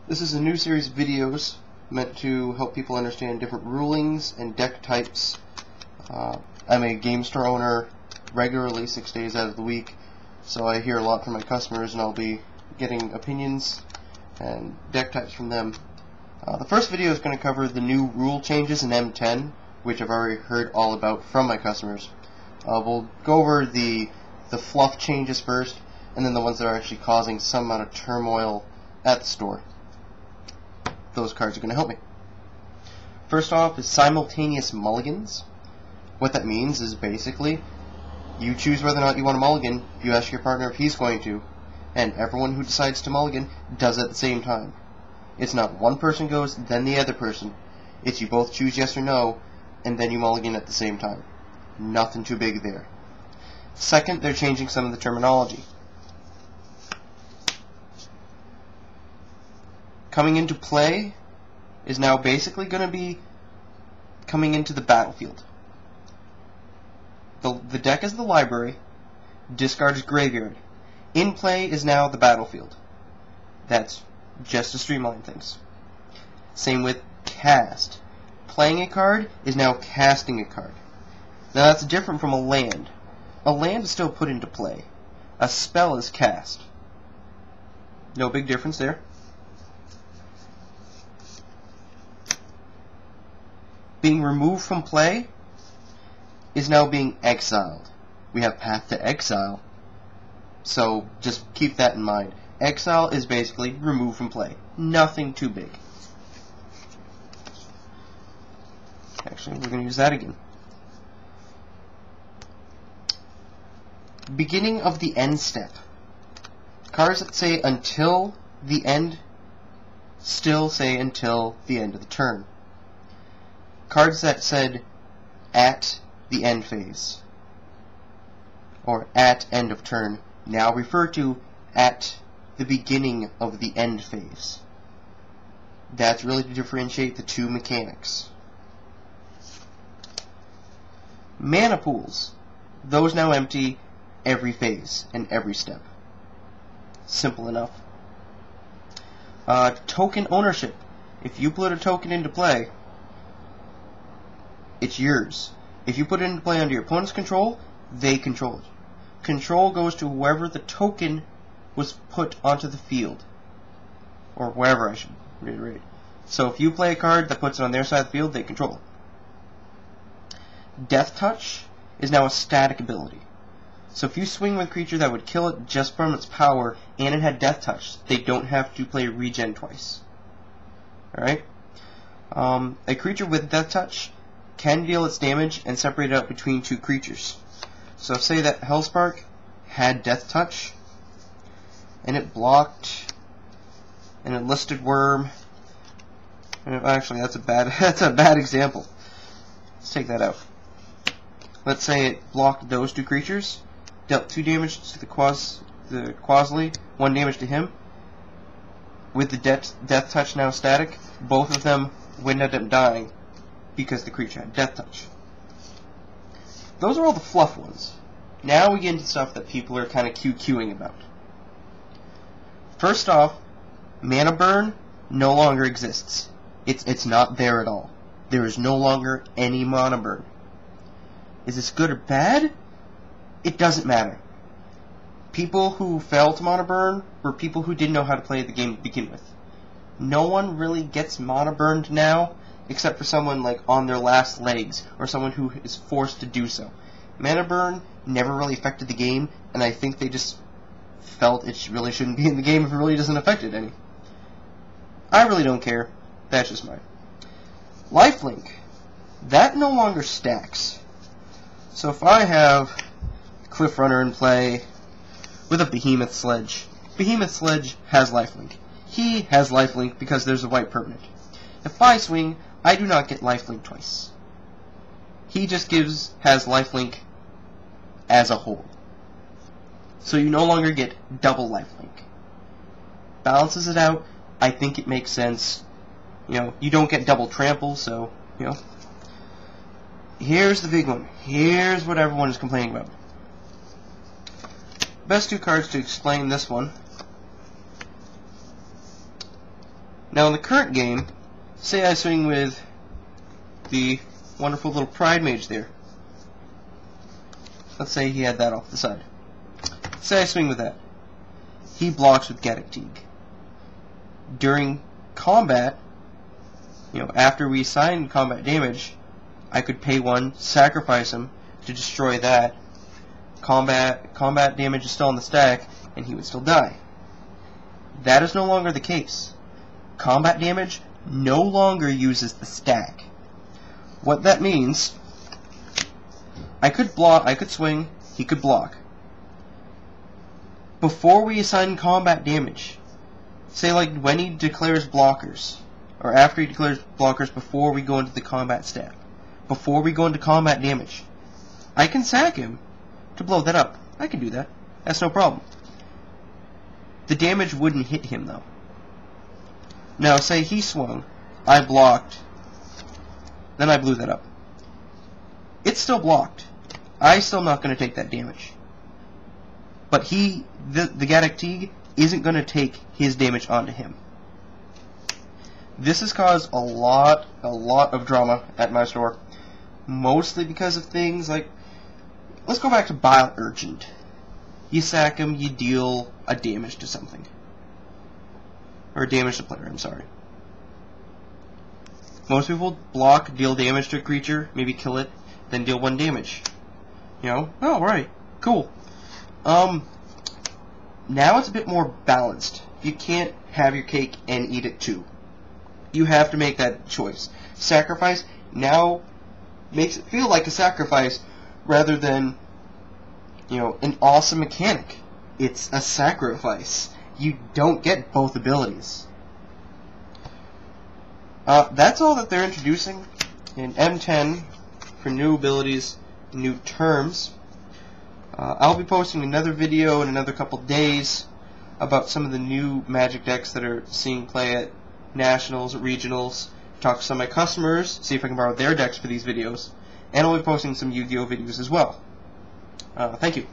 This is a new series of videos meant to help people understand different rulings and deck types. I'm a game store owner regularly 6 days out of the week, so I hear a lot from my customers, and I'll be getting opinions and deck types from them. The first video is going to cover the new rule changes in M10, which I've already heard all about from my customers. We'll go over the fluff changes first, and then the ones that are actually causing some amount of turmoil at the store. Those cards are going to help me. First off is simultaneous mulligans. What that means is basically you choose whether or not you want to mulligan, you ask your partner if he's going to, and everyone who decides to mulligan does it at the same time. It's not one person goes, then the other person. It's you both choose yes or no, and then you mulligan at the same time. Nothing too big there. Second, they're changing some of the terminology. Coming into play is now basically going to be coming into the battlefield. The deck is the library, discard is graveyard. In play is now the battlefield. That's just to streamline things. Same with cast. Playing a card is now casting a card. Now that's different from a land. A land is still put into play. A spell is cast. No big difference there. Being removed from play is now being exiled. We have Path to Exile, so just keep that in mind. Exile is basically removed from play. Nothing too big. Actually, we're going to use that again. Beginning of the end step. Cards that say until the end still say until the end of the turn. Cards that said at the end phase or at end of turn now refer to at the beginning of the end phase. That's really to differentiate the two mechanics. Mana pools. Those now empty every phase and every step. Simple enough. Token ownership. If you put a token into play, it's yours. If you put it into play under your opponent's control, they control it. Control goes to whoever the token was put onto the field. Or wherever, I should reiterate. So if you play a card that puts it on their side of the field, they control it. Death Touch is now a static ability. So if you swing with a creature that would kill it just from its power, and it had Death Touch, they don't have to play regen twice. Alright? A creature with Death Touch can deal its damage and separate it out between two creatures. So say that Hellspark had Death Touch, and it blocked, and it listed Worm. And actually, that's a bad example. Let's take that out. Let's say it blocked those two creatures, dealt 2 damage to the Quasly, 1 damage to him. With the Death Touch now static, both of them would end up dying because the creature had Death Touch. Those are all the fluff ones. Now we get into stuff that people are kind of QQing about. First off, mana burn no longer exists. It's not there at all. There is no longer any mana burn. Is this good or bad? It doesn't matter. People who fell to mana burn were people who didn't know how to play the game to begin with. No one really gets mana burned now, except for someone like on their last legs, or someone who is forced to do so. Mana burn never really affected the game, and I think they just felt it really shouldn't be in the game if it really doesn't affect it any. I really don't care. That's just mine. Lifelink. That no longer stacks. So if I have Cliff Runner in play with a Behemoth Sledge has lifelink. He has lifelink because there's a white permanent. If I swing, I do not get lifelink twice. He just has lifelink as a whole. So you no longer get double lifelink. Balances it out. I think it makes sense. You know, you don't get double trample, so, you know. Here's the big one. Here's what everyone is complaining about. Best two cards to explain this one Now in the current game, say I swing with the wonderful little Pride Mage there. Let's say he had that off the side. Say I swing with that. He blocks with Gaddock. During combat, after we assign combat damage, I could pay one, sacrifice him to destroy that. Combat damage is still on the stack, and he would still die. That is no longer the case. Combat damage no longer uses the stack. What that means, I could block, I could swing, he could block. Before we assign combat damage, say like when he declares blockers, or after he declares blockers before we go into the combat step, before we go into combat damage, I can sack him to blow that up. I can do that. That's no problem. The damage wouldn't hit him though. Now say he swung, I blocked, then I blew that up. It's still blocked. I'm still not going to take that damage. But the Gaddock isn't going to take his damage onto him. This has caused a lot of drama at my store. Mostly because of things like, let's go back to Bile Urgent. You sack him, you deal a damage to something. Or damage to player, I'm sorry. Most people block, deal damage to a creature, maybe kill it, then deal 1 damage. Oh, right, cool. Now it's a bit more balanced. You can't have your cake and eat it too. You have to make that choice. Sacrifice now makes it feel like a sacrifice rather than, an awesome mechanic. It's a sacrifice. You don't get both abilities. That's all that they're introducing in M10 for new abilities, new terms. I'll be posting another video in another couple days about some of the new Magic decks that are seeing play at Nationals, Regionals, talk to some of my customers, see if I can borrow their decks for these videos, and I'll be posting some Yu-Gi-Oh videos as well. Thank you.